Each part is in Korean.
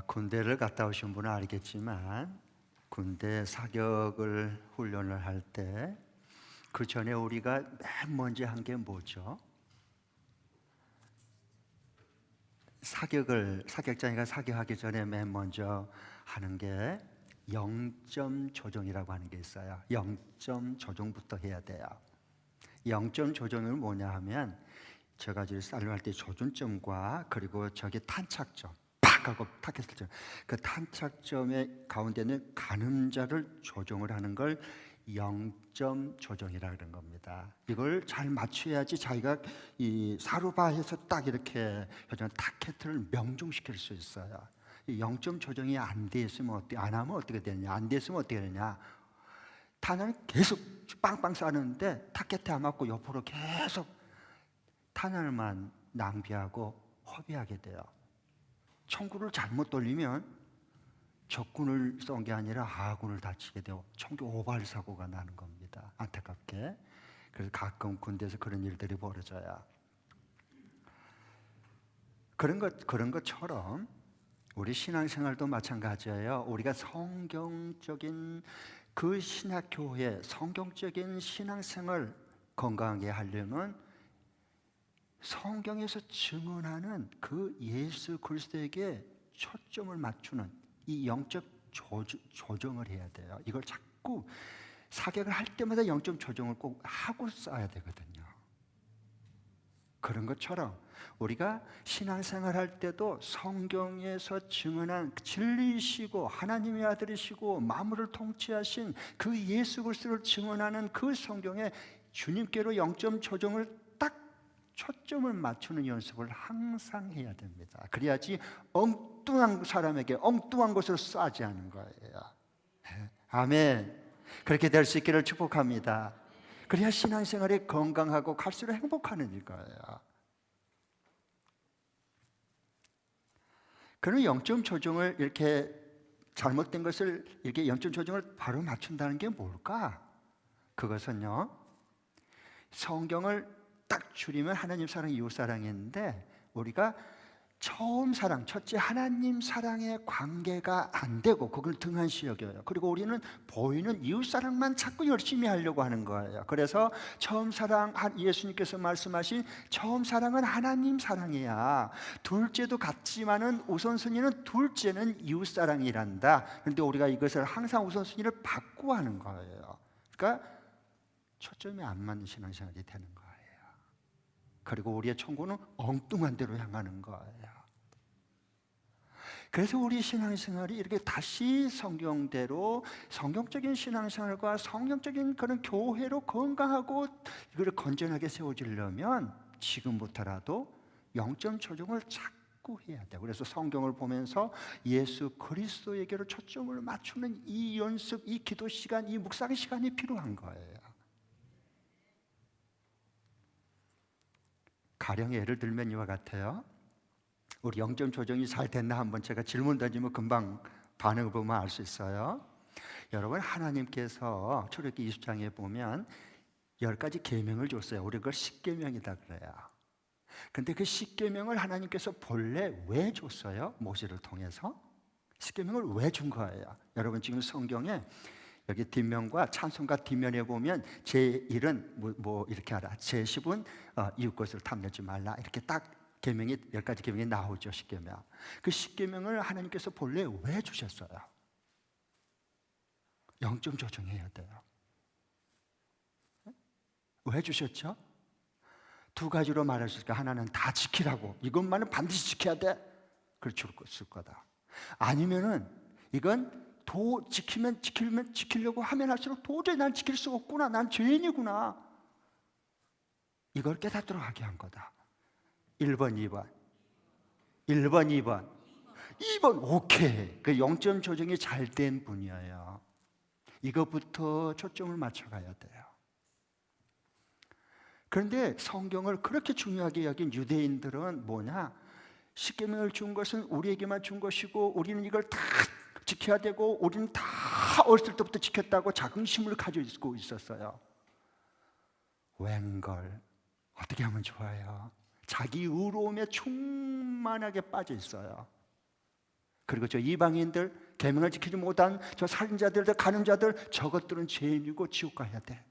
군대를 갔다 오신 분은 알겠지만 군대 사격을 훈련을 할 때 그 전에 우리가 맨 먼저 한 게 뭐죠? 사격장이가 사격하기 전에 맨 먼저 하는 게 영점 조정이라고 하는 게 있어요. 영점 조정부터 해야 돼요. 영점 조정은 뭐냐 하면 제가 이제 쌀로 할 때 조준점과 그리고 저기 탄착점 팍 하고 탁 했을 때 그 탄착점의 가운데는 가늠자를 조정을 하는 걸 영점 조정이라 그런 겁니다. 이걸 잘 맞춰야지 자기가 이 사루바에서 딱 이렇게 타켓을 명중시킬 수 있어요. 이 영점 조정이 안 돼 있으면 안 하면 어떻게 되느냐? 안 돼 있으면 어떻게 되느냐? 탄을 계속 빵빵 쏴는데 타켓에 안 맞고 옆으로 계속 탄알만 낭비하고 허비하게 돼요. 총구를 잘못 돌리면 적군을 쏜 게 아니라 아군을 다치게 되고 총기 오발 사고가 나는 겁니다. 안타깝게. 그래서 가끔 군대에서 그런 일들이 벌어져요. 그런 것처럼 우리 신앙생활도 마찬가지예요. 우리가 성경적인 그 신학교회, 성경적인 신앙생활 건강하게 하려면 성경에서 증언하는 그 예수 그리스도에게 초점을 맞추는 이 영적 조정을 해야 돼요. 이걸 자꾸 사격을 할 때마다 영적 조정을 꼭 하고 써야 되거든요. 그런 것처럼 우리가 신앙생활 할 때도 성경에서 증언한 진리이시고 하나님의 아들이시고 만물을 통치하신 그 예수 그리스도를 증언하는 그 성경에 주님께로 영적 조정을 초점을 맞추는 연습을 항상 해야 됩니다. 그래야지 엉뚱한 사람에게 엉뚱한 것을 쏴지 않는 거예요. 아멘. 그렇게 될 수 있기를 축복합니다. 그래야 신앙생활이 건강하고 갈수록 행복하는 거예요. 그런 영점 조정을 이렇게 잘못된 것을 이렇게 영점 조정을 바로 맞춘다는 게 뭘까? 그것은요, 성경을 딱 줄이면 하나님 사랑, 이웃 사랑인데 우리가 처음 사랑, 첫째 하나님 사랑의 관계가 안 되고 그걸 등한시 여겨요. 그리고 우리는 보이는 이웃 사랑만 자꾸 열심히 하려고 하는 거예요. 그래서 처음 사랑, 예수님께서 말씀하신 처음 사랑은 하나님 사랑이야. 둘째도 같지만은 우선순위는 둘째는 이웃 사랑이란다. 그런데 우리가 이것을 항상 우선순위를 바꾸어 하는 거예요. 그러니까 초점이 안 맞는 신앙생활이 되는 거예요. 그리고 우리의 총구는 엉뚱한 데로 향하는 거예요. 그래서 우리 신앙생활이 이렇게 다시 성경대로 성경적인 신앙생활과 성경적인 그런 교회로 건강하고 이걸 건전하게 세워지려면 지금부터라도 영점 조정을 자꾸 해야 돼요. 그래서 성경을 보면서 예수 그리스도에게로 초점을 맞추는 이 연습, 이 기도 시간, 이 묵상 시간이 필요한 거예요. 가령 예를 들면 이와 같아요. 우리 영점 조정이 잘 됐나 한번 제가 질문 던지면 금방 반응을 보면 알 수 있어요. 여러분, 하나님께서 출애굽기 20장에 보면 10가지 계명을 줬어요. 우리 그걸 10계명이다 그래요. 근데 그 10계명을 하나님께서 본래 왜 줬어요? 모세를 통해서 10계명을 왜 준 거예요? 여러분, 지금 성경에 여기 뒷면과 찬송가 뒷면에 보면 제1은 뭐 이렇게 하라, 제10은 이웃 것을 탐내지 말라, 이렇게 딱 계명이 10가지 계명이 나오죠. 10계명. 그 10계명을 하나님께서 본래 왜 주셨어요? 영점 조정해야 돼요. 왜 주셨죠? 두 가지로 말할 수 있을까? 하나는 다 지키라고, 이것만은 반드시 지켜야 돼, 그걸 줬을 거다. 아니면은 이건 지키려고 하면 할수록 도저히 난 지킬 수 없구나, 난 죄인이구나, 이걸 깨닫도록 하게 한 거다. 1번, 2번 2번 오케이. 그 영점 조정이 잘 된 분이에요. 이것부터 초점을 맞춰가야 돼요. 그런데 성경을 그렇게 중요하게 여긴 유대인들은 뭐냐, 십계명을 준 것은 우리에게만 준 것이고 우리는 이걸 다 지켜야 되고 우리는 다 어렸을 때부터 지켰다고 자긍심을 가지고 있었어요. 웬걸, 어떻게 하면 좋아요? 자기 의로움에 충만하게 빠져 있어요. 그리고 저 이방인들, 계명을 지키지 못한 저 살인자들, 간음자들, 저것들은 죄인이고 지옥 가야 돼.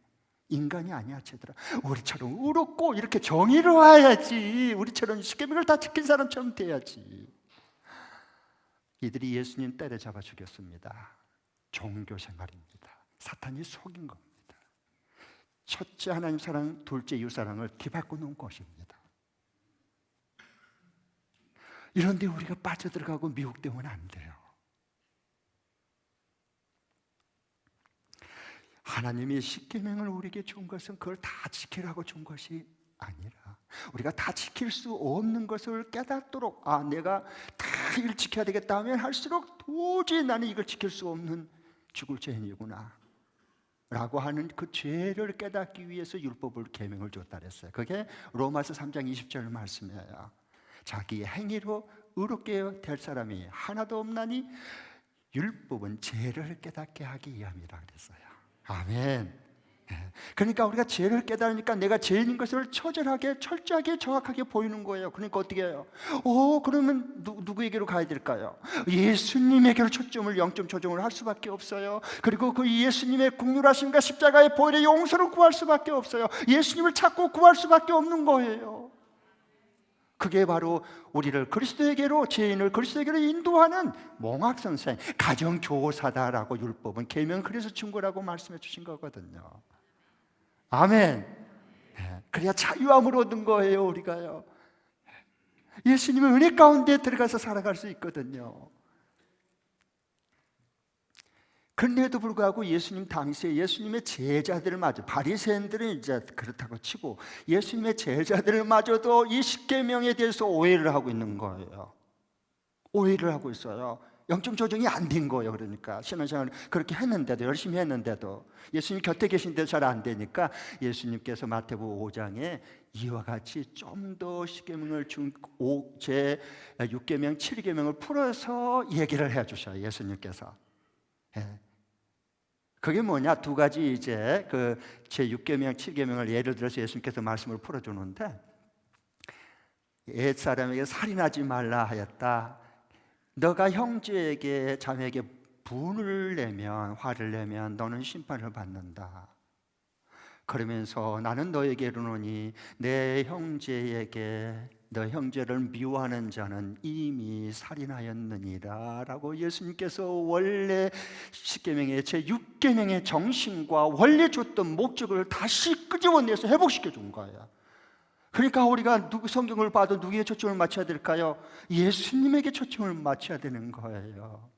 인간이 아니야, 쟤들아. 우리처럼 의롭고 이렇게 정의로워야지. 우리처럼 십계명을 다 지킨 사람처럼 돼야지. 이들이 예수님 때려잡아 죽였습니다. 종교 생활입니다. 사탄이 속인 겁니다. 첫째 하나님 사랑, 둘째 이웃 사랑을 뒤바꿔 놓은 것입니다. 이런데 우리가 빠져들어가고 미혹되면 안 돼요. 하나님이 십계명을 우리에게 준 것은 그걸 다 지키라고 준 것이 아니라 우리가 다 지킬 수 없는 것을 깨닫도록, 내가 다 이걸 지켜야 되겠다 하면 할수록 도저히 나는 이걸 지킬 수 없는 죽을 죄인이구나 라고 하는 그 죄를 깨닫기 위해서 율법을 계명을 줬다 그랬어요. 그게 로마서 3장 20절 말씀이에요. 자기 행위로 의롭게 될 사람이 하나도 없나니 율법은 죄를 깨닫게 하기 위함이라 그랬어요. 아멘. 그러니까 우리가 죄를 깨달으니까 내가 죄인인 것을 처절하게, 철저하게, 정확하게 보이는 거예요. 그러니까 어떻게 해요? 그러면 누구에게로 가야 될까요? 예수님에게로 초점을, 영점 조정을 할 수밖에 없어요. 그리고 그 예수님의 국률하심과 십자가의 보혈의 용서를 구할 수밖에 없어요. 예수님을 찾고 구할 수밖에 없는 거예요. 그게 바로 우리를 그리스도에게로, 죄인을 그리스도에게로 인도하는 몽학선생, 가정교사다라고 율법은, 계명 그래서 준 거라고 말씀해 주신 거거든요. 아멘. 그래야 자유함을 얻은 거예요, 우리가요. 예수님의 은혜 가운데 들어가서 살아갈 수 있거든요. 그런데도 불구하고 예수님 당시에 예수님의 제자들마저, 바리새인들은 이제 그렇다고 치고 예수님의 제자들마저도 이 십계명에 대해서 오해를 하고 있는 거예요. 오해를 하고 있어요. 영적 조정이 안 된 거예요. 그러니까 신앙생활을 그렇게 했는데도, 열심히 했는데도 예수님 곁에 계신데도 잘 안 되니까 예수님께서 마태복음 5장에 이와 같이 좀 더 십계명을 준 제 6계명, 7계명을 풀어서 얘기를 해주셔요. 예수님께서. 그게 뭐냐? 두 가지 이제 그 제 6계명, 7계명을 예를 들어서 예수님께서 말씀을 풀어주는데, 옛사람에게 살인하지 말라 하였다. 너가 형제에게, 자매에게 분을 내면, 화를 내면 너는 심판을 받는다. 그러면서 나는 너에게 이르노니 내 형제에게, 너 형제를 미워하는 자는 이미 살인하였느니라 라고 예수님께서 원래 십계명의 제 6계명의 정신과 원래 줬던 목적을 다시 끄집어내서 회복시켜 준 거예요. 그러니까 우리가 성경을 봐도 누구에게 초점을 맞춰야 될까요? 예수님에게 초점을 맞춰야 되는 거예요.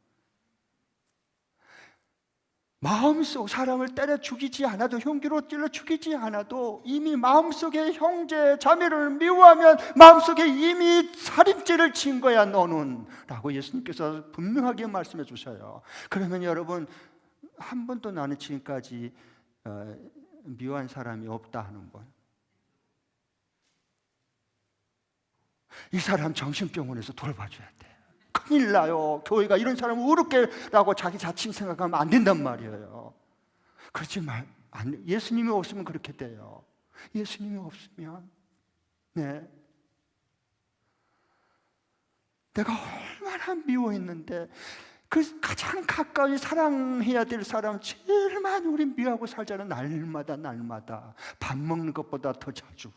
마음속, 사람을 때려 죽이지 않아도, 흉기로 찔러 죽이지 않아도 이미 마음속에 형제, 자매를 미워하면 마음속에 이미 살인죄를 지은 거야 너는, 라고 예수님께서 분명하게 말씀해 주셔요. 그러면 여러분, 한 번도 나는 지금까지 미워한 사람이 없다 하는 분, 이 사람 정신병원에서 돌봐줘야 돼. 큰일 나요. 교회가 이런 사람을 의롭게라고 자기 자칭 생각하면 안 된단 말이에요. 그렇지 말, 예수님이 없으면 그렇게 돼요. 예수님이 없으면, 내가 얼마나 미워했는데 그 가장 가까이 사랑해야 될 사람 제일 많이 우리 미워하고 살잖아. 날마다 밥 먹는 것보다 더 자주.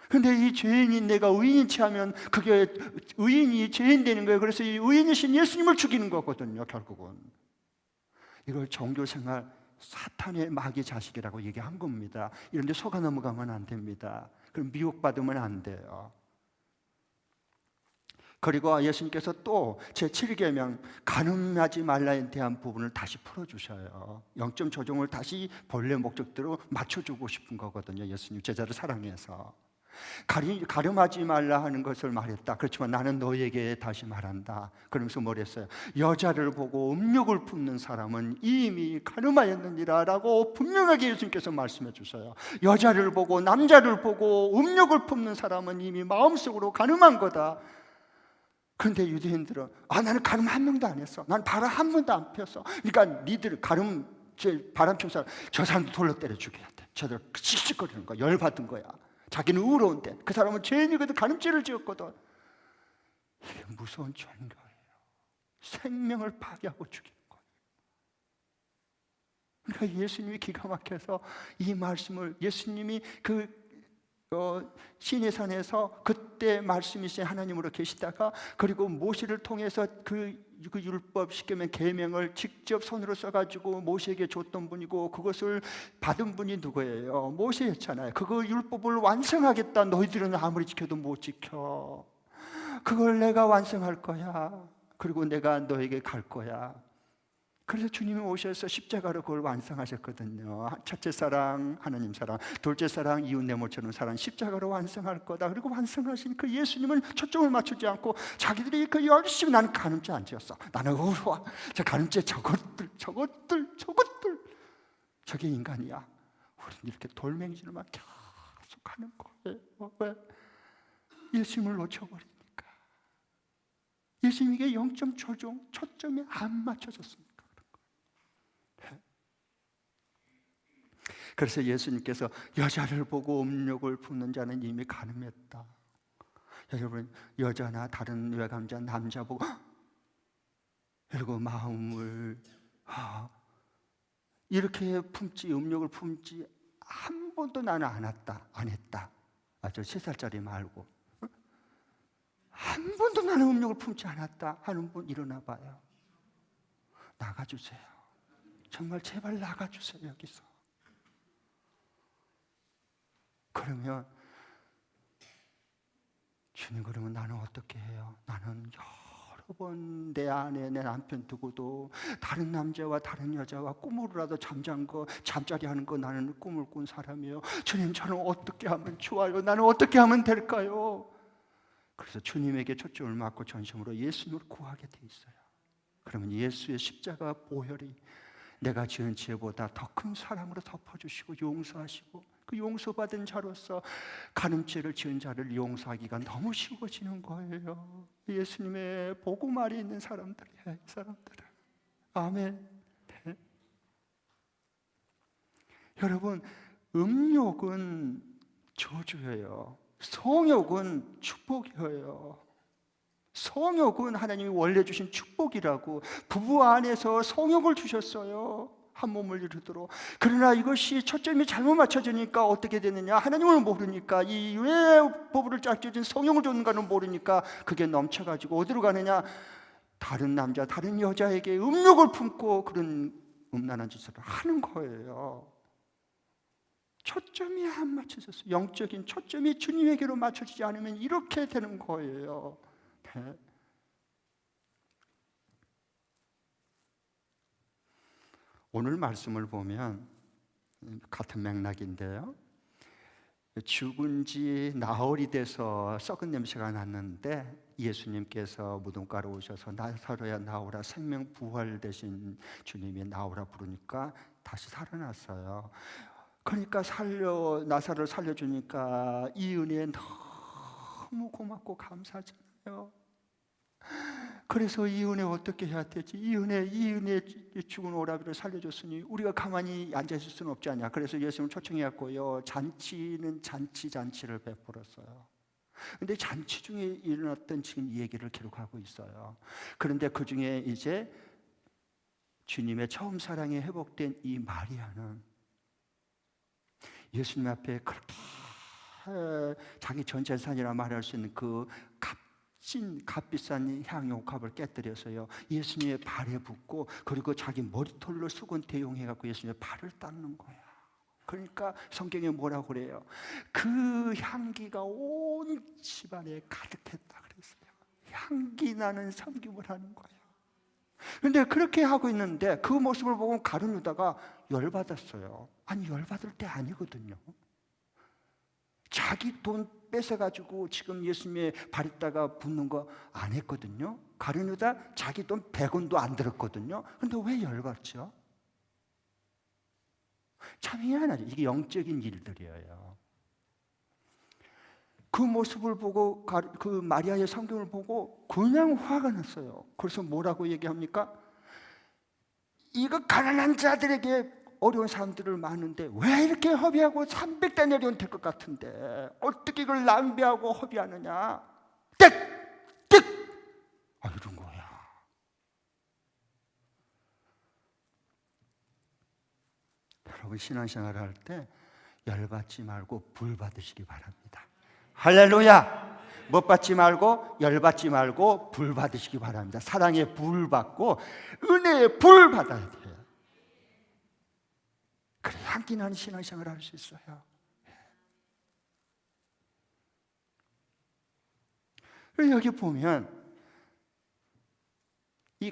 근데 이 죄인이 내가 의인 취하면 그게 의인이 죄인 되는 거예요. 그래서 이 의인이신 예수님을 죽이는 거거든요, 결국은. 이걸 종교생활 사탄의 마귀 자식이라고 얘기한 겁니다. 이런데 속아 넘어가면 안 됩니다. 그럼 미혹받으면 안 돼요. 그리고 예수님께서 또 제7계명 간음하지 말라에 대한 부분을 다시 풀어주셔요. 영점 조정을 다시 본래 목적대로 맞춰주고 싶은 거거든요. 예수님 제자를 사랑해서. 가늠하지 말라 하는 것을 말했다. 그렇지만 나는 너에게 다시 말한다. 그러면서 뭘 했어요? 여자를 보고 음욕을 품는 사람은 이미 가늠하였느니라 라고 분명하게 예수님께서 말씀해 주셔요. 여자를 보고, 남자를 보고 음욕을 품는 사람은 이미 마음속으로 가늠한 거다. 그런데 유대인들은 나는 가늠 한 명도 안 했어. 난 바람 한 번도 안 폈어. 그러니까 니들 바람 피운 사람, 저 사람도 돌로 때려 죽여야 돼. 저들 씩씩거리는 거야. 열받은 거야. 자기는 의로운데 그 사람은 죄인이거든. 간음죄를 지었거든. 이게 무서운 종교예요. 생명을 파괴하고 죽이는 거예요. 그러니까 예수님이 기가 막혀서 이 말씀을, 예수님이 시내산에서 그때 말씀이신 하나님으로 계시다가, 그리고 모세를 통해서 그 율법 십계명 계명을 직접 손으로 써가지고 모세에게 줬던 분이고, 그것을 받은 분이 누구예요? 모세였잖아요. 그거 율법을 완성하겠다. 너희들은 아무리 지켜도 못 지켜. 그걸 내가 완성할 거야. 그리고 내가 너에게 갈 거야. 그래서 주님이 오셔서 십자가로 그걸 완성하셨거든요. 첫째 사랑, 하나님 사랑. 둘째 사랑, 이웃 내 모처럼 사랑. 십자가로 완성할 거다. 그리고 완성하신 그 예수님은 초점을 맞추지 않고 자기들이 그 열심히, 나는 가늠죄 안 지었어, 나는 의로워, 저 가늠죄 저것들 저게 인간이야. 우리는 이렇게 돌멩이질만 계속 하는 거예요. 왜? 예수님을 놓쳐버리니까. 예수님에게 0.조종 초점이 안 맞춰졌습니다. 그래서 예수님께서 여자를 보고 음욕을 품는 자는 이미 간음했다. 여러분, 여자나 다른 외감자, 남자 보고 그리고 마음을 이렇게 품지, 음욕을 품지 한 번도 나는 안 했다. 저 3살짜리 말고 한 번도 나는 음욕을 품지 않았다 하는 분 일어나 봐요. 나가주세요. 정말 제발 나가주세요. 여기서. 그러면 주님, 그러면 나는 어떻게 해요? 나는 여러 번 내 안에 내 남편 두고도 다른 남자와 다른 여자와 꿈으로라도 잠자리 하는 거 나는 꿈을 꾼 사람이에요. 주님, 저는 어떻게 하면 좋아요? 나는 어떻게 하면 될까요? 그래서 주님에게 초점을 맞고 전심으로 예수님을 구하게 돼 있어요. 그러면 예수의 십자가 보혈이 내가 지은 죄보다 더 큰 사랑으로 덮어주시고 용서하시고, 그 용서받은 자로서 간음죄를 지은 자를 용서하기가 너무 쉬워지는 거예요. 예수님의 복음 아래 있는 사람들이야, 이 사람들은. 아멘. 네. 여러분, 음욕은 저주예요. 성욕은 축복이에요. 성욕은 하나님이 원래 주신 축복이라고. 부부 안에서 성욕을 주셨어요. 한 몸을 이루도록. 그러나 이것이 초점이 잘못 맞춰지니까 어떻게 되느냐? 하나님을 모르니까, 이 왜 부부를 짝지어준 성욕을 줬는가는 모르니까 그게 넘쳐가지고 어디로 가느냐? 다른 남자, 다른 여자에게 음욕을 품고 그런 음란한 짓을 하는 거예요. 초점이 안 맞춰졌어요. 영적인 초점이 주님에게로 맞춰지지 않으면 이렇게 되는 거예요. 네. 오늘 말씀을 보면 같은 맥락인데요. 죽은 지 나흘이 돼서 썩은 냄새가 났는데 예수님께서 무덤가로 오셔서 나사로야 나오라, 생명 부활 되신 주님이 나오라 부르니까 다시 살아났어요. 그러니까 나사로를 살려주니까 이 은혜에 너무 고맙고 감사하잖아요. 그래서 이 은혜 어떻게 해야 되지? 이 은혜 죽은 오라비를 살려줬으니 우리가 가만히 앉아있을 수는 없지 않냐. 그래서 예수님을 초청해갖고요, 잔치는 잔치를 베풀었어요. 근데 잔치 중에 일어났던 지금 이 얘기를 기록하고 있어요. 그런데 그 중에 이제 주님의 처음 사랑에 회복된 이 마리아는 예수님 앞에 그렇게 자기 전 재산이라 말할 수 있는 그 값비싼 향유옥합을 깨뜨려서요, 예수님의 발에 붓고, 그리고 자기 머리털로 수건 대용해갖고 예수님의 발을 닦는 거야. 그러니까 성경에 뭐라고 그래요? 그 향기가 온 집안에 가득했다 그랬어요. 향기 나는 섬김을 하는 거예요. 그런데 그렇게 하고 있는데 그 모습을 보고 가룟 유다가 열받았어요. 아니, 열받을 때 아니거든요. 자기 돈 뺏어가지고 지금 예수님의 발에다가 붓는 거 안 했거든요. 가룟 유다 자기 돈 100원도 안 들었거든요. 그런데 왜 열받죠? 참 희한하죠. 이게 영적인 일들이에요. 그 모습을 보고 그 마리아의 성경을 보고 그냥 화가 났어요. 그래서 뭐라고 얘기합니까? 이거 가난한 자들에게 어려운 사람들을 많은데 왜 이렇게 허비하고 300대 내려온 될 것 같은데 어떻게 이걸 낭비하고 허비하느냐? 뜩! 이런 거야. 여러분 신앙생활을 할 때 열받지 말고 불 받으시기 바랍니다. 할렐루야! 못 받지 말고 열받지 말고 불 받으시기 바랍니다. 사랑의 불 받고 은혜의 불 받아야 돼요. 그래 향기 나는 신앙생활을 할 수 있어요. 여기 보면 이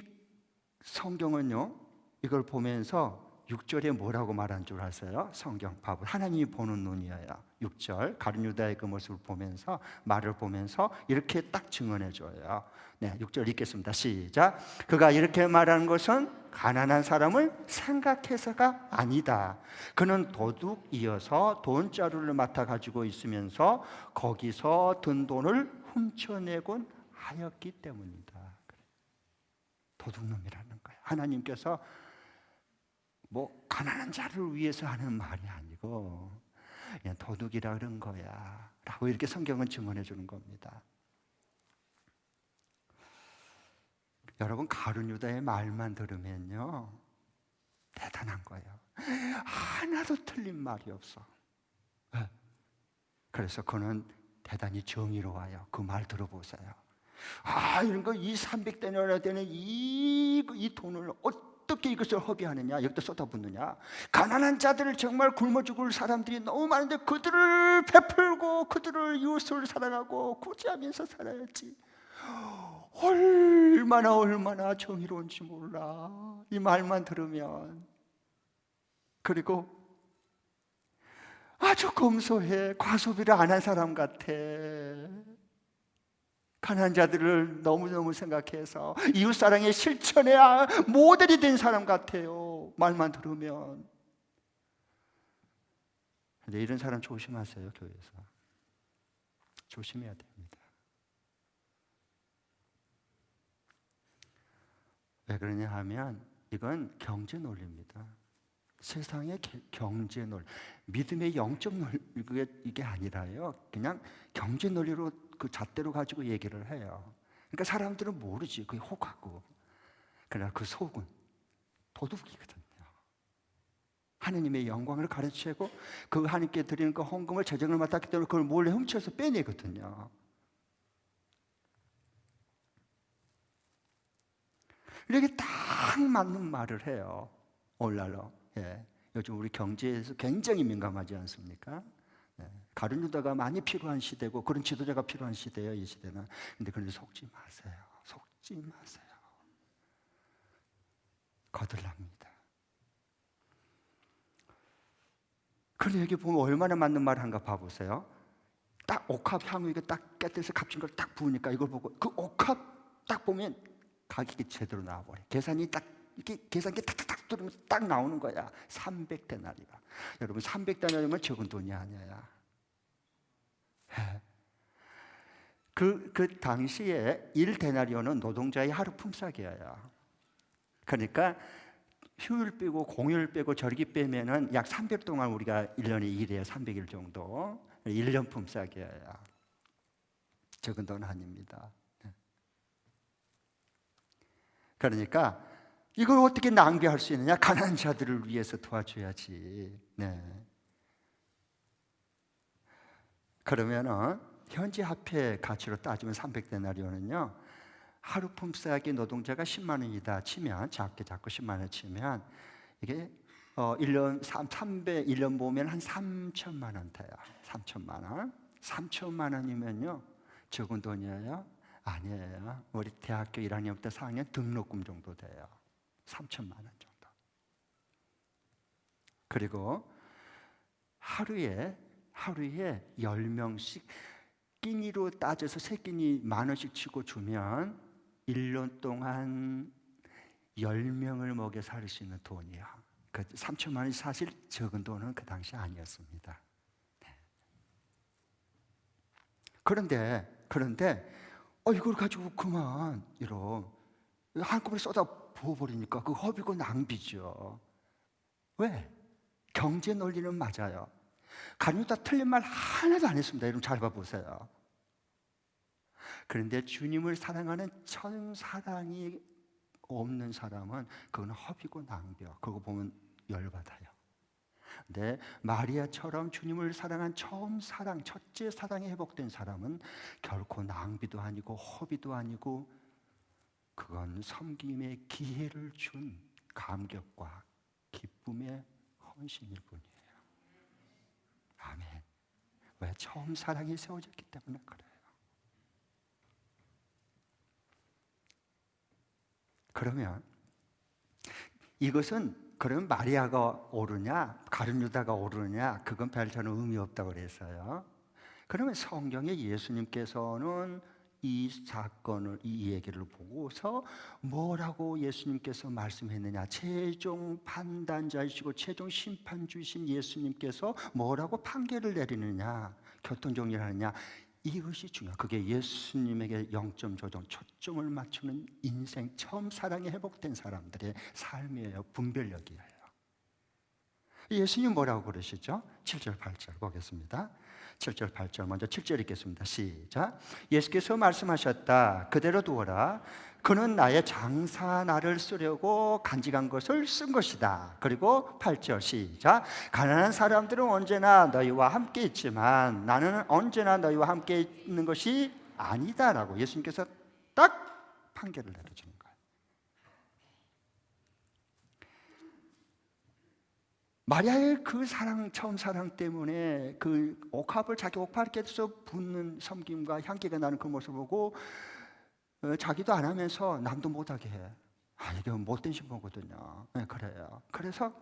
성경은요, 이걸 보면서 6절에 뭐라고 말한 줄 아세요? 성경 봐보 하나님이 보는 눈이에요. 6절 가룟 유다의 그 모습을 보면서 말을 보면서 이렇게 딱 증언해 줘요. 네, 6절 읽겠습니다. 시작. 그가 이렇게 말하는 것은 가난한 사람을 생각해서가 아니다. 그는 도둑이어서 돈자루를 맡아 가지고 있으면서 거기서 든 돈을 훔쳐내곤 하였기 때문이다. 도둑놈이라는 거예요. 하나님께서 뭐 가난한 자를 위해서 하는 말이 아니고 그냥 도둑이라 그런 거야 라고 이렇게 성경은 증언해 주는 겁니다. 여러분 가룟 유다의 말만 들으면요 대단한 거예요. 하나도 틀린 말이 없어. 그래서 그는 대단히 정의로워요. 그 말 들어보세요. 이런 거 300데나리온 되는 이 돈을 어떻게 이것을 허비하느냐, 여기다 쏟아붓느냐. 가난한 자들을 정말 굶어 죽을 사람들이 너무 많은데 그들을 베풀고 그들을 이웃을 사랑하고 구제하면서 살아야지. 얼마나 정의로운지 몰라. 이 말만 들으면. 그리고 아주 검소해. 과소비를 안 한 사람 같아. 가난한 자들을 너무너무 생각해서 이웃사랑의 실천의 모델이 된 사람 같아요. 말만 들으면. 근데 이런 사람 조심하세요. 교회에서 조심해야 됩니다. 왜 그러냐 하면 이건 경제 논리입니다. 세상의 경제 논리, 믿음의 영적 논리 이게 아니라요. 그냥 경제 논리로 그 잣대로 가지고 얘기를 해요. 그러니까 사람들은 모르지. 그게 혹하고. 그러나 그 속은 도둑이거든요. 하느님의 영광을 가르치고 그 하나님께 드리는 그 헌금을 재정을 맡았기 때문에 그걸 몰래 훔쳐서 빼내거든요. 이렇게 딱 맞는 말을 해요. 오늘날로. 요즘 우리 경제에서 굉장히 민감하지 않습니까? 가룟 유다가 많이 필요한 시대고 그런 지도자가 필요한 시대예요. 이 시대는. 근데 그런데 속지 마세요. 속지 마세요. 거들납니다. 그런데 여기 보면 얼마나 맞는 말을 한가 봐보세요. 딱 옥합 향후 이거 딱 깨뜨려서 값진 걸 딱 부으니까 이걸 보고 그 옥합 딱 보면 가격이 제대로 나와버려. 계산이 딱 이렇게 계산기 탁탁탁 들으면 딱 나오는 거야. 300데나리온. 여러분 300데나리온은 적은 돈이 아니야. 그 당시에 1데나리온은 노동자의 하루 품삯이에요. 그러니까 휴일 빼고 공휴일 빼고 절기 빼면은 약 300 동안 우리가 1년에 일해요. 300일 정도. 1년 품삯이에요. 적은 돈 아닙니다. 그러니까 이걸 어떻게 낭비할 수 있느냐? 가난한 자들을 위해서 도와줘야지. 그러면은 현재 화폐 가치로 따지면 300데나리온은요. 하루 품삯이 노동자가 10만 원이다 치면 작게 잡고 10만 원 치면 이게 1년 1년 보면 한 3천만 원 돼요. 3천만 원. 3천만 원이면요. 적은 돈이에요? 아니에요. 우리 대학교 1학년부터 4학년 등록금 정도 돼요. 3천만 원 정도. 그리고 하루에 10명씩 끼니로 따져서 세 끼니 10,000원씩 치고 주면 1년 동안 10명을 먹여 살 수 있는 돈이야. 그 3천만 원이 사실 적은 돈은 그 당시 아니었습니다. 그런데 이걸 가지고 그만 한꺼번에 쏟아 부어버리니까 그 허비고 낭비죠. 왜? 경제 논리는 맞아요. 가룟 유다 틀린 말 하나도 안 했습니다. 여러분 잘 봐보세요. 그런데 주님을 사랑하는 천 사랑이 없는 사람은 그건 허비고 낭비야. 그거 보면 열받아요. 근데 마리아처럼 주님을 사랑한 처음 사랑, 첫째 사랑이 회복된 사람은 결코 낭비도 아니고 허비도 아니고 그건 섬김의 기회를 준 감격과 기쁨의 헌신일 뿐이에요. 아멘. 왜? 처음 사랑이 세워졌기 때문에 그래요. 그러면 이것은 그럼 마리아가 옳으냐 가룟 유다가 옳으냐 그건 별 저는 의미 없다고 그랬어요. 그러면 성경에 예수님께서는 이 사건을 이 얘기를 보고서 뭐라고 예수님께서 말씀했느냐, 최종 판단자이시고 최종 심판주이신 예수님께서 뭐라고 판결을 내리느냐, 교통정리를 하느냐, 이것이 중요해요. 그게 예수님에게 영점 조정, 초점을 맞추는 인생 처음 사랑이 회복된 사람들의 삶이에요. 분별력이에요. 예수님 뭐라고 그러시죠? 7절 8절 보겠습니다. 7절 8절 먼저 7절 읽겠습니다. 시작. 예수께서 말씀하셨다. 그대로 두어라. 그는 나의 장사나를 쓰려고 간직한 것을 쓴 것이다. 그리고 8절 시작. 가난한 사람들은 언제나 너희와 함께 있지만 나는 언제나 너희와 함께 있는 것이 아니다라고 예수님께서 딱 판결을 내려주는 거예요. 마리아의 그 사랑, 처음 사랑 때문에 그 옥합을 자기 옥합에서 붓는 섬김과 향기가 나는 그 모습을 보고 자기도 안 하면서 남도 못하게 해. 아, 이게 못된 신부거든요. 네, 그래요. 그래서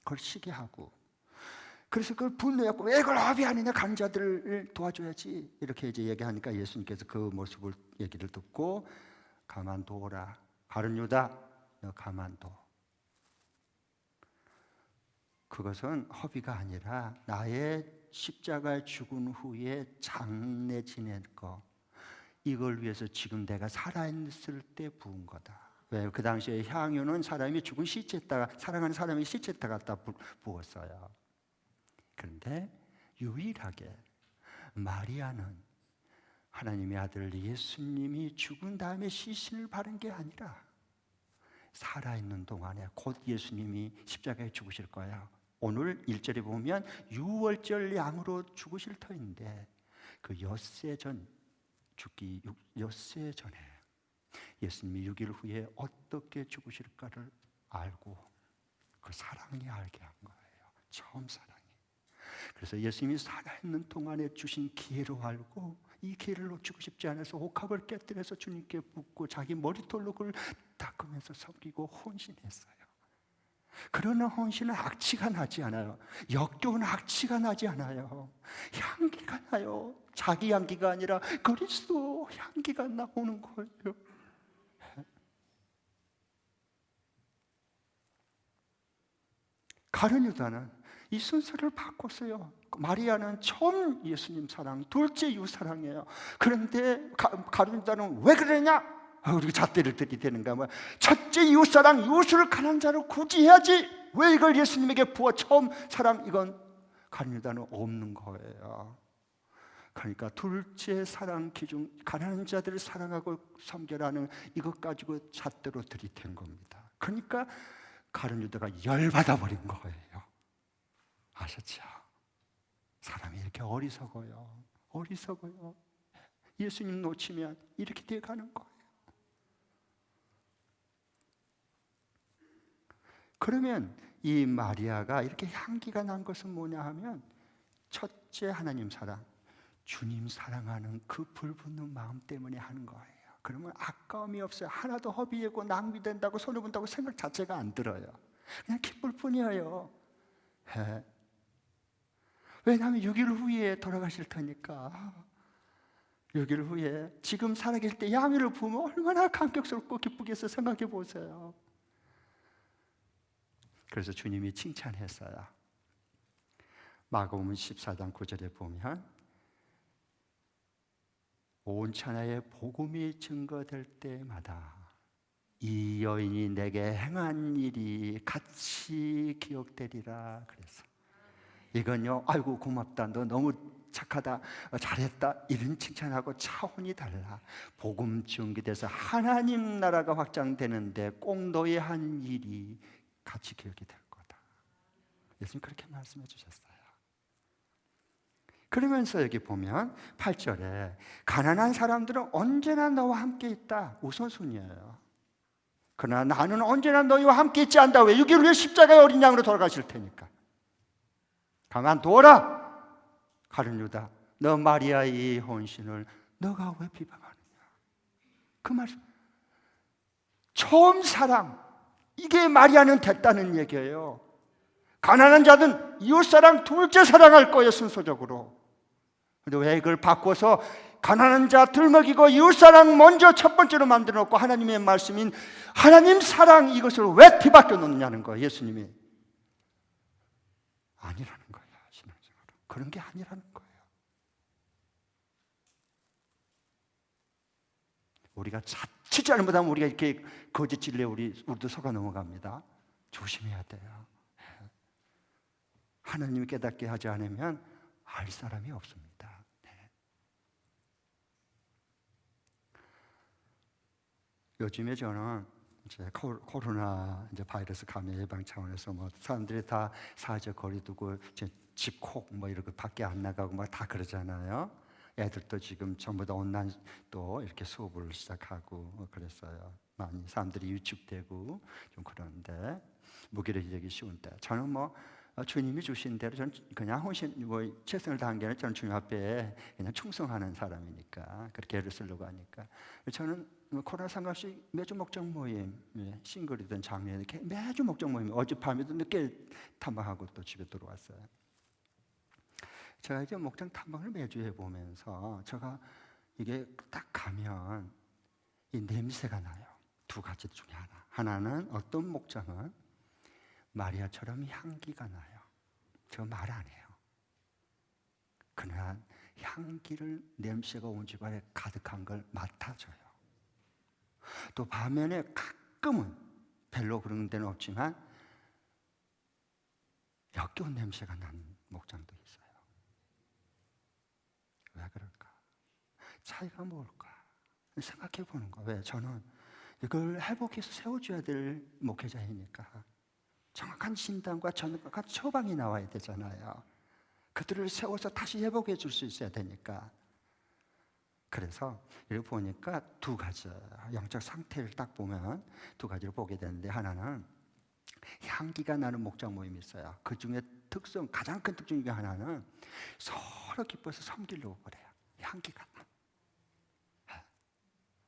그걸 시기하고, 그래서 그걸 분노했고, 왜 그걸 합의하느냐, 간자들을 도와줘야지 이렇게 이제 얘기하니까 예수님께서 그 모습을 얘기를 듣고 가만둬라. 가룟 유다, 너 가만둬. 그것은 허비가 아니라 나의 십자가에 죽은 후에 장례 지낼 거, 이걸 위해서 지금 내가 살아있을 때 부은 거다. 왜? 그 당시에 향유는 사람이 죽은 시체에다가, 사랑하는 사람이 시체에다 갖다 부었어요. 그런데 유일하게 마리아는 하나님의 아들 예수님이 죽은 다음에 시신을 바른 게 아니라 살아있는 동안에 곧 예수님이 십자가에 죽으실 거야. 오늘 1절에 보면 유월절 양으로 죽으실 터인데 그 엿새 전, 죽기 엿새 전에 예수님이 6일 후에 어떻게 죽으실까를 알고 그 사랑이 알게 한 거예요. 처음 사랑이. 그래서 예수님이 살아있는 동안에 주신 기회로 알고 이 기회를 놓치고 싶지 않아서 옥합을 깨뜨려서 주님께 붓고 자기 머리털로 그걸 닦으면서 섬기고 헌신했어요. 그러나 헌신은 악취가 나지 않아요. 역겨운 악취가 나지 않아요. 향기가 나요. 자기 향기가 아니라 그리스도 향기가 나오는 거예요. 가룟 유다는 이 순서를 바꿨어요. 마리아는 처음 예수님 사랑, 둘째 유 사랑이에요. 그런데 가룟 유다는 왜 그러냐? 우리 잣대를 들이대는가 뭐. 첫째 이웃사랑, 이웃을 가난한 자로 구제해야지. 왜 이걸 예수님에게 부어 처음 사랑, 이건 가룟 유다는 없는 거예요. 그러니까 둘째 사랑 기준, 가난한 자들을 사랑하고 섬겨라는 이것 가지고 잣대로 들이댄 겁니다. 그러니까 가룟 유다가 열받아 버린 거예요. 아셨죠? 사람이 이렇게 어리석어요. 어리석어요. 예수님 놓치면 이렇게 돼가는 거예요. 그러면 이 마리아가 이렇게 향기가 난 것은 뭐냐 하면 첫째 하나님 사랑, 주님 사랑하는 그 불붙는 마음 때문에 하는 거예요. 그러면 아까움이 없어요. 하나도 허비하고 낭비된다고 손해본다고 생각 자체가 안 들어요. 그냥 기쁠 뿐이에요. 왜냐하면 6일 후에 돌아가실 테니까. 6일 후에 지금 살아계실 때 향유를 부으면 얼마나 감격스럽고 기쁘겠어요. 생각해 보세요. 그래서 주님이 칭찬했어요. 마가복음 14장 9절에 보면 온 천하에 복음이 증거될 때마다 이 여인이 내게 행한 일이 같이 기억되리라 그래서 이건요, 아이고 고맙다, 너 너무 착하다, 잘했다 이런 칭찬하고 차원이 달라. 복음 전개돼서 하나님 나라가 확장되는데 꼭 너의 한 일이 같이 기억이 될 거다. 예수님 그렇게 말씀해 주셨어요. 그러면서 여기 보면 8절에 가난한 사람들은 언제나 너와 함께 있다. 우선순위예요. 그러나 나는 언제나 너희와 함께 있지 않다. 왜? 유기를 위해 십자가의 어린 양으로 돌아가실 테니까. 가만둬라. 가룟 유다, 너 마리아의 헌신을 너가 왜 비방하느냐. 그 말씀. 처음 사랑, 이게 마리아는 됐다는 얘기예요. 가난한 자든 이웃사랑 둘째 사랑할 거예요, 순서적으로. 근데 왜 이걸 바꿔서 가난한 자 들먹이고 이웃사랑 먼저 첫 번째로 만들어 놓고 하나님의 말씀인 하나님 사랑 이것을 왜 뒤바뀌어 놓느냐는 거예요. 예수님이 아니라는 거예요. 신앙적으로 그런 게 아니라는 거예요. 우리가 자칫 잘못하면 우리가 이렇게 거짓 진리에 우리도 속아 넘어갑니다. 조심해야 돼요. 하나님이 깨닫게 하지 않으면 알 사람이 없습니다. 요즘에 저는 이제 코로나 이제 바이러스 감염 예방 차원에서 뭐 사람들이 다 사회적 거리 두고 집콕 뭐 이렇게 밖에 안 나가고 막 다 그러잖아요. 애들도 지금 전부 다 온라인 또 이렇게 수업을 시작하고 그랬어요. 많이 사람들이 위축되고 좀 그런데 무기력해지기 쉬운 때 저는 뭐 주님이 주신 대로 저는 그냥 헌신 뭐 최선을 다한 게 아니라 저는 주님 앞에 그냥 충성하는 사람이니까 그렇게 애를 쓰려고 하니까 저는 코로나 상관없이 매주 목적 모임, 싱글이든 장례든 매주 목적 모임. 어젯밤에도 늦게 탐방하고 또 집에 들어왔어요. 제가 이제 목장 탐방을 매주 해보면서 제가 이게 딱 가면 이 냄새가 나요. 두 가지 중에 하나. 하나는 어떤 목장은 마리아처럼 향기가 나요. 저 말 안 해요. 그러나 향기를 냄새가 온 집안에 가득한 걸 맡아줘요. 또 반면에 가끔은 별로 그런 데는 없지만 역겨운 냄새가 나는 목장도 있어요. 왜 그럴까? 차이가 뭘까? 생각해 보는 거. 왜? 저는 이걸 회복해서 세워줘야 될 목회자이니까 정확한 진단과 정확한 처방이 나와야 되잖아요. 그들을 세워서 다시 회복해 줄 수 있어야 되니까. 그래서 이렇게 보니까 두 가지 영적 상태를 딱 보면 두 가지를 보게 되는데 하나는 향기가 나는 목장 모임이 있어요. 그 중에 가장 큰 특징 중에 하나는 서로 기뻐서 섬기려고 그래요. 향기가 나.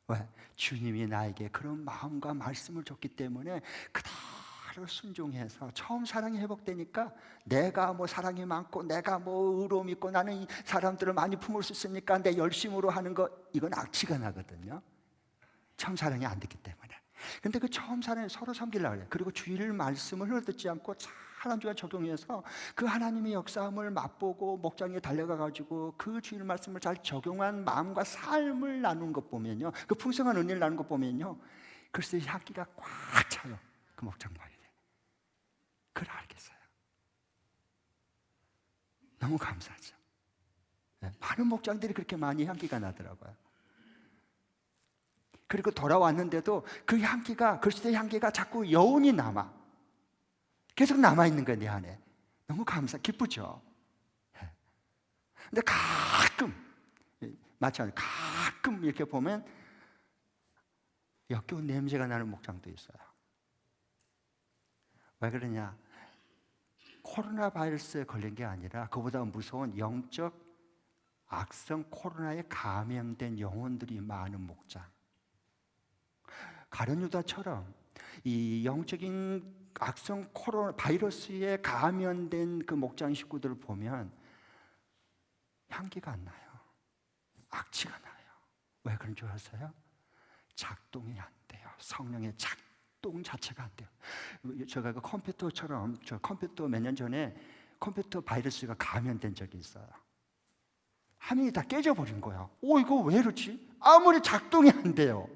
왜? 주님이 나에게 그런 마음과 말씀을 줬기 때문에 그대로 순종해서 처음 사랑이 회복되니까 내가 뭐 사랑이 많고 내가 뭐 의로움 있고 나는 이 사람들을 많이 품을 수 있으니까 내 열심으로 하는 거 이건 악취가 나거든요. 처음 사랑이 안 됐기 때문에. 근데 그 처음 사랑에 서로 섬기려고 해요. 그리고 주일 말씀을 흘러듣지 않고 잘 한 주간 적용해서 그 하나님의 역사함을 맛보고 목장에 달려가가지고 그 주일 말씀을 잘 적용한 마음과 삶을 나눈 것 보면요, 그 풍성한 은혜를 나눈 것 보면요, 글쎄 향기가 꽉 차요. 그 목장 마을에. 그걸 알겠어요. 너무 감사하죠. 네, 많은 목장들이 그렇게 많이 향기가 나더라고요. 그리고 돌아왔는데도 그 향기가, 그리스도의 향기가 자꾸 여운이 남아. 계속 남아있는 거예요, 내 안에. 너무 기쁘죠? 근데 가끔, 마찬가지로 가끔 이렇게 보면 역겨운 냄새가 나는 목장도 있어요. 왜 그러냐? 코로나 바이러스에 걸린 게 아니라 그보다 무서운 영적 악성 코로나에 감염된 영혼들이 많은 목장. 가룟 유다처럼 이 영적인 악성 코로나 바이러스에 감염된 그 목장 식구들을 보면 향기가 안 나요. 악취가 나요. 왜 그런 줄 아세요? 작동이 안 돼요. 성령의 작동 자체가 안 돼요. 제가 그 컴퓨터처럼 저 컴퓨터 몇 년 전에 컴퓨터 바이러스가 감염된 적이 있어요. 화면이 다 깨져버린 거예요. 이거 왜 이러지? 아무리 작동이 안 돼요.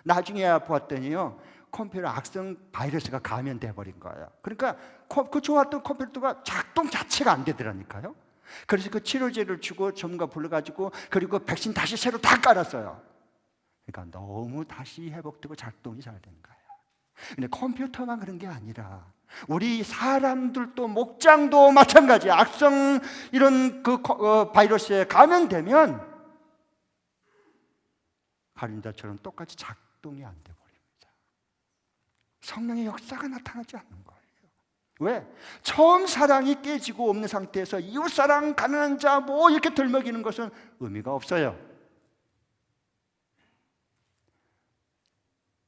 나중에 보았더니요, 컴퓨터 악성 바이러스가 감염돼 버린 거예요. 그러니까 그 좋았던 컴퓨터가 작동 자체가 안 되더라니까요. 그래서 그 치료제를 주고 전문가 불러가지고 그리고 백신 다시 새로 다 깔았어요. 그러니까 너무 다시 회복되고 작동이 잘 된 거예요. 근데 컴퓨터만 그런 게 아니라 우리 사람들도 목장도 마찬가지야. 악성 이런 바이러스에 감염되면 가림자처럼 똑같이 작동이 안 돼 버립니다. 성령의 역사가 나타나지 않는 거예요. 왜? 처음 사랑이 깨지고 없는 상태에서 이웃사랑, 가난한 자 뭐 이렇게 들먹이는 것은 의미가 없어요.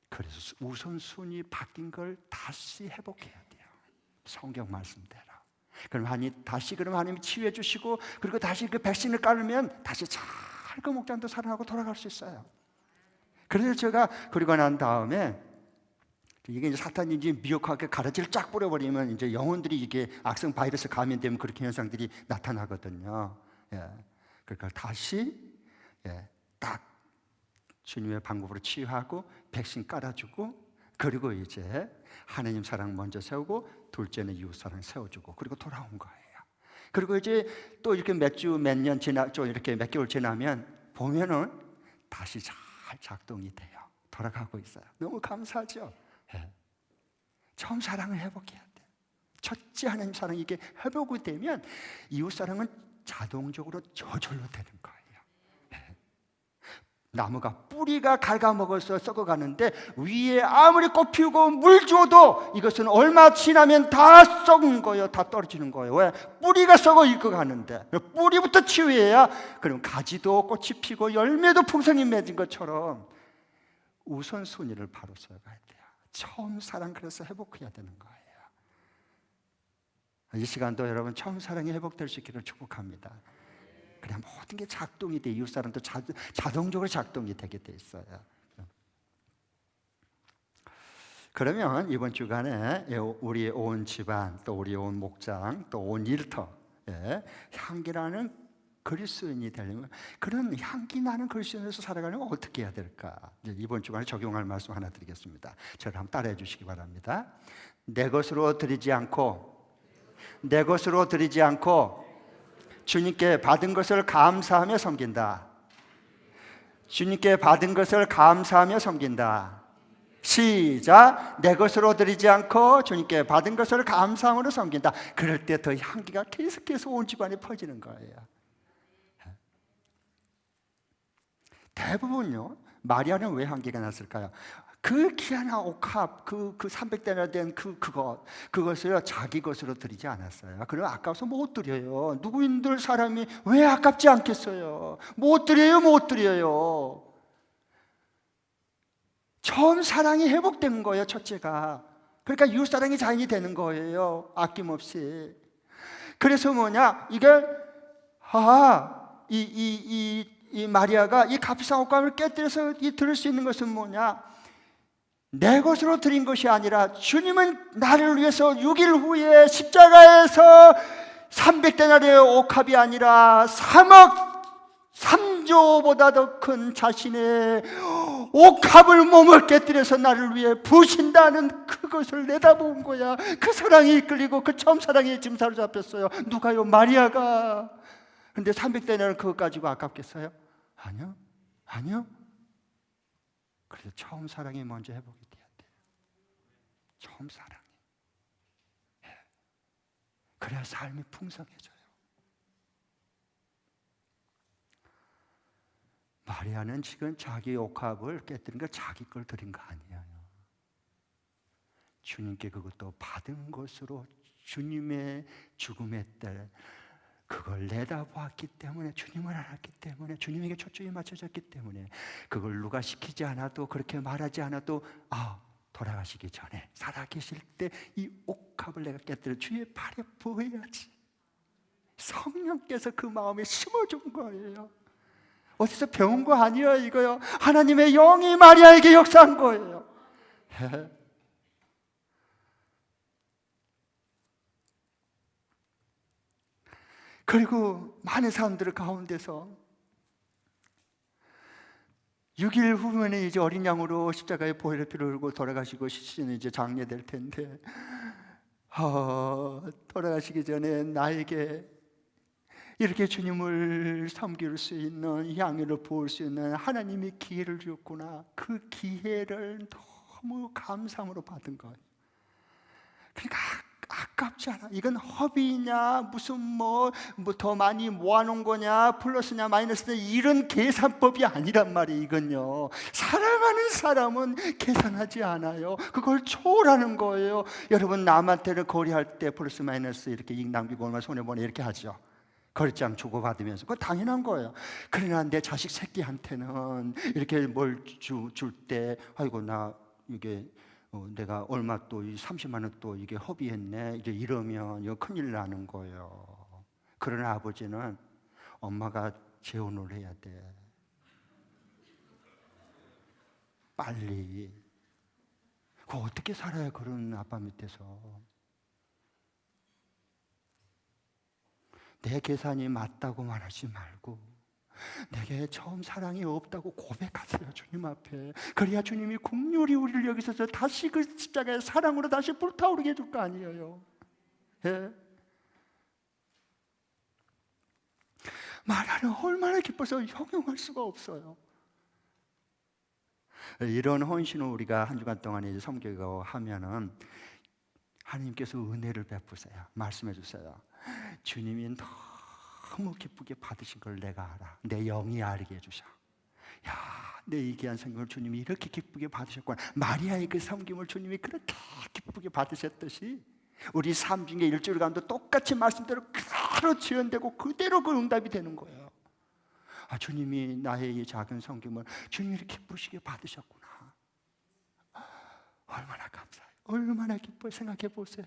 그래서 우선순위 바뀐 걸 다시 회복해야 돼요. 성경 말씀대로. 그럼 하나님이 치유해 주시고 그리고 다시 그 백신을 깔으면 다시 잘 그 목장도 살아나고 돌아갈 수 있어요. 그래서 제가 그리고 난 다음에 이게 이제 사탄이 이제 미혹하게 가르치를 쫙 뿌려버리면 이제 영혼들이 이게 악성 바이러스 감염되면 그렇게 현상들이 나타나거든요. 예. 그러니까 다시 딱 주님의 방법으로 치유하고 백신 깔아주고 그리고 이제 하나님 사랑 먼저 세우고 둘째는 이웃 사랑 세워주고 그리고 돌아온 거예요. 그리고 이제 또 이렇게 몇 년 지나 좀 이렇게 몇 개월 지나면 보면은 다시 잘 작동이 돼요. 돌아가고 있어요. 너무 감사하죠. 예. 처음 사랑을 회복해야 돼. 첫째 하나님 사랑이 이게 회복이 되면 이웃 사랑은 자동적으로 저절로 되는 거예요. 나무가 뿌리가 갉아먹어서 썩어가는데 위에 아무리 꽃 피우고 물 줘도 이것은 얼마 지나면 다 썩은 거예요. 다 떨어지는 거예요. 왜? 뿌리가 썩어 익어가는데 뿌리부터 치유해야 그럼 가지도 꽃이 피고 열매도 풍성히 맺은 것처럼 우선순위를 바로 써가야 돼요. 처음 사랑 그래서 회복해야 되는 거예요. 이 시간도 여러분 처음 사랑이 회복될 수 있기를 축복합니다. 그래 모든 게 작동이 돼. 이웃사람도 자동적으로 작동이 되게 돼 있어요. 그러면 이번 주간에 우리 온 집안 또 우리 온 목장 또 온 일터 향기라는 그리스도인이 되려면 그런 향기 나는 그리스도인으로서 살아가려면 어떻게 해야 될까? 이번 주간에 적용할 말씀 하나 드리겠습니다. 저를 한번 따라해 주시기 바랍니다. 내 것으로 드리지 않고 주님께 받은 것을 감사하며 섬긴다. 주님께 받은 것을 감사하며 섬긴다. 시작. 내 것으로 드리지 않고 주님께 받은 것을 감사함으로 섬긴다. 그럴 때 더 향기가 계속해서 온 집안에 퍼지는 거예요. 대부분요. 마리아는 왜 향기가 났을까요? 그 귀한 옥합, 그 300대나 된 그것을 자기 것으로 드리지 않았어요. 그럼 아까워서 못 드려요. 누구인들 사람이 왜 아깝지 않겠어요? 못 드려요. 처음 사랑이 회복된 거예요, 첫째가. 그러니까 이웃 사랑이 자연이 되는 거예요, 아낌없이. 그래서 이 마리아가 이 값비싼 옷감을 깨뜨려서 들을 수 있는 것은 뭐냐? 내 것으로 드린 것이 아니라 주님은 나를 위해서 6일 후에 십자가에서 300데나리의 옥합이 아니라 3억 3조보다 더 큰 자신의 옥합을 몸을 깨뜨려서 나를 위해 부신다는 그것을 내다본 거야. 그 사랑이 이끌리고 그 처음 사랑에 지금 사로잡혔어요. 누가요? 마리아가. 근데 300데나리는 그것 가지고 아깝겠어요? 아니요. 그래서 처음 사랑이 먼저 회복이 돼야 돼요. 처음 사랑이. 그래야 삶이 풍성해져요. 마리아는 지금 자기 옥합을 깨뜨린 거 자기 걸 드린 거 아니에요. 주님께 그것도 받은 것으로 주님의 죽음의 때 그걸 내다보았기 때문에, 주님을 알았기 때문에, 주님에게 초점이 맞춰졌기 때문에, 그걸 누가 시키지 않아도, 그렇게 말하지 않아도, 돌아가시기 전에 살아계실 때 이 옥합을 내가 깨뜨려 주의 발에 부어야지. 성령께서 그 마음에 심어준 거예요. 어디서 배운 거 아니에요, 이거요. 하나님의 영이 마리아에게 역사한 거예요. 그리고 많은 사람들 가운데서 6일 후면에 이제 어린 양으로 십자가에 보혈의 피를 흘리고 돌아가시고 시신은 이제 장례될 텐데, 돌아가시기 전에 나에게 이렇게 주님을 섬길 수 있는, 향유를 부을 수 있는 하나님이 기회를 주었구나. 그 기회를 너무 감사함으로 받은 거예요. 그러니까 아깝지 않아. 이건 허비냐, 무슨 뭐 더 많이 모아놓은 거냐, 플러스냐 마이너스냐, 이런 계산법이 아니란 말이에요. 이건요, 사랑하는 사람은 계산하지 않아요. 그걸 초월하는 거예요. 여러분, 남한테는 거래할 때 플러스 마이너스 이렇게 이익 남기고 얼마 손해보네 이렇게 하죠. 거래장 주고받으면서. 그건 당연한 거예요. 그러나 내 자식 새끼한테는 이렇게 뭘 줄 때, 아이고 나 이게 내가 얼마 또 30만 원 또 이게 허비했네, 이제 이러면 이거 큰일 나는 거예요. 그러나 아버지는 엄마가 재혼을 해야 돼, 빨리. 그거 어떻게 살아요, 그런 아빠 밑에서. 내 계산이 맞다고 말하지 말고 내게 처음 사랑이 없다고 고백하세요, 주님 앞에. 그래야 주님이 긍휼히 우리를 여기서 다시 그 십자가의 사랑으로 다시 불타오르게 해줄 거 아니에요. 예? 말하는 얼마나 기뻐서 형용할 수가 없어요. 이런 헌신을 우리가 한 주간 동안 이제 섬기고 하면은 하나님께서 은혜를 베푸세요. 말씀해 주세요. 주님이 너무 기쁘게 받으신 걸 내가 알아. 내 영이 알게 해주셔. 야, 내 이 귀한 섬김을 주님이 이렇게 기쁘게 받으셨구나. 마리아의 그 섬김을 주님이 그렇게 기쁘게 받으셨듯이 우리 삶 중에 일주일 가운데 똑같이 말씀대로 그대로 지연되고 그대로 그 응답이 되는 거예요. 아, 주님이 나의 이 작은 섬김을 주님이 이렇게 기쁘시게 받으셨구나. 얼마나 감사해요. 얼마나 기뻐요. 생각해 보세요.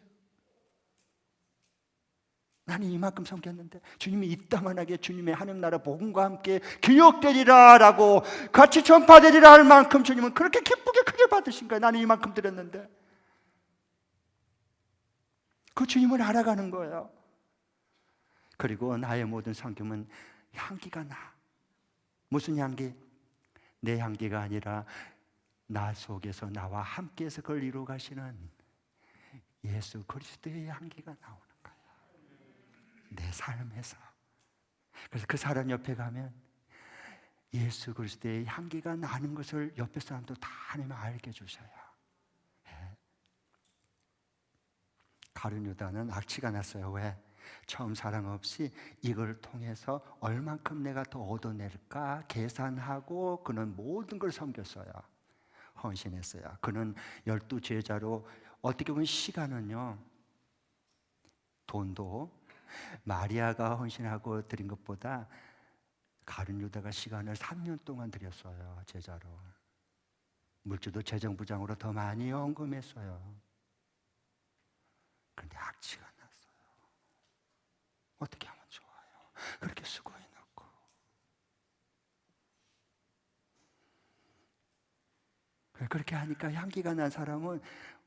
나는 이만큼 섬겼는데 주님이 이따만하게 주님의 하나님 나라 복음과 함께 기억되리라 라고 같이 전파되리라 할 만큼 주님은 그렇게 기쁘게 크게 받으신 거예요. 나는 이만큼 드렸는데. 그 주님을 알아가는 거예요. 그리고 나의 모든 섬김은 향기가 나. 무슨 향기? 내 향기가 아니라 나 속에서 나와 함께해서 그걸 이루어 가시는 예수 그리스도의 향기가 나오는 거예요. 내 삶에서. 그래서 그 사람 옆에 가면 예수 그리스도의 향기가 나는 것을 옆에 사람도 다 하나님 알게 해주셔요. 가룟 유다는 악취가 났어요. 왜? 처음 사랑 없이 이걸 통해서 얼만큼 내가 더 얻어낼까 계산하고 그는 모든 걸 섬겼어요. 헌신했어요. 그는 12 제자로 어떻게 보면 시간은요, 돈도 마리아가 헌신하고 드린 것보다 가룟 유다가 시간을 3년 동안 드렸어요. 제자로. 물질도 재정부장으로 더 많이 헌금했어요. 그런데 악취가 났어요. 어떻게 하면 좋아요? 그렇게 수고해놓고. 그렇게 하니까 향기가 난 사람은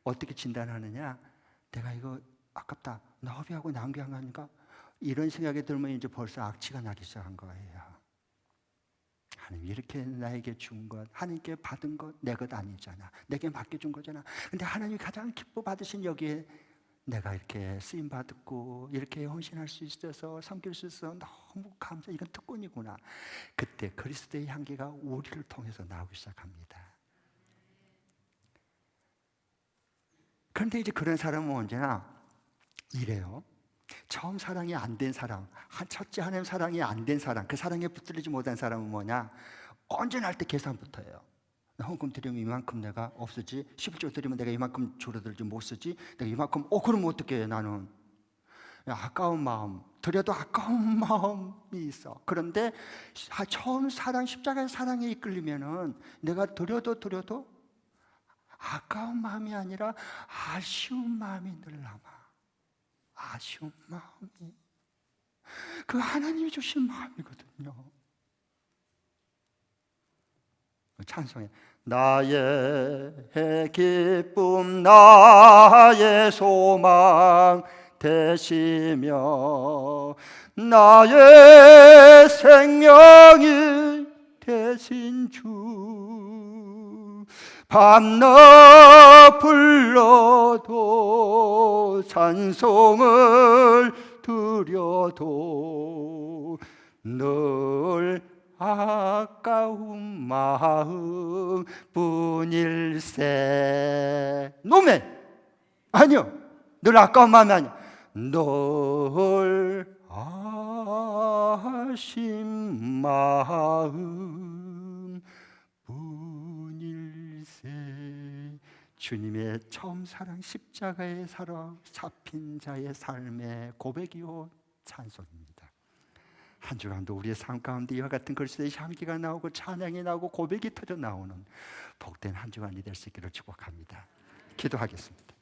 어떻게 진단하느냐? 내가 이거 아깝다, 나 허비하고 낭비한 거 아닌가? 이런 생각이 들면 이제 벌써 악취가 나기 시작한 거예요. 하나님 이렇게 나에게 준 것, 하나님께 받은 것 내 것 아니잖아. 내게 맡겨준 거잖아. 근데 하나님이 가장 기뻐 받으신 여기에 내가 이렇게 쓰임 받고 이렇게 헌신할 수 있어서 섬길 수 있어서 너무 감사. 이건 특권이구나. 그때 그리스도의 향기가 우리를 통해서 나오기 시작합니다. 그런데 이제 그런 사람은 언제나 이래요. 처음 사랑이 안 된 사람, 첫째 하나님 사랑이 안 된 사람, 그 사랑에 붙들리지 못한 사람은 뭐냐? 언제나 할 때 계산부터 해요. 헌금 드리면 이만큼 내가 없으지, 11조 드리면 내가 이만큼 줄어들지 못 쓰지, 내가 이만큼 그러면 어떻게 해? 나는 아까운 마음, 드려도 아까운 마음이 있어. 그런데 처음 사랑, 십자가의 사랑에 이끌리면은 내가 드려도 아까운 마음이 아니라 아쉬운 마음이 늘 남아. 아쉬운 마음이 그 하나님이 주신 마음이거든요. 찬송해. 나의 기쁨 나의 소망 되시며 나의 생명이 되신 주 밤낮 불러도 찬송을 드려도 늘 아까운 마음 뿐일세. 노멘. 아니요, 늘 아까운 마음이 아니요, 늘 아심 마음 뿐일세. 주님의 처음 사랑, 십자가의 사랑, 잡힌 자의 삶의 고백이요 찬송입니다. 한 주간도 우리의 삶 가운데 이와 같은 글씨의 향기가 나오고 찬양이 나오고 고백이 터져 나오는 복된 한 주간이 될 수 있기를 축복합니다. 기도하겠습니다.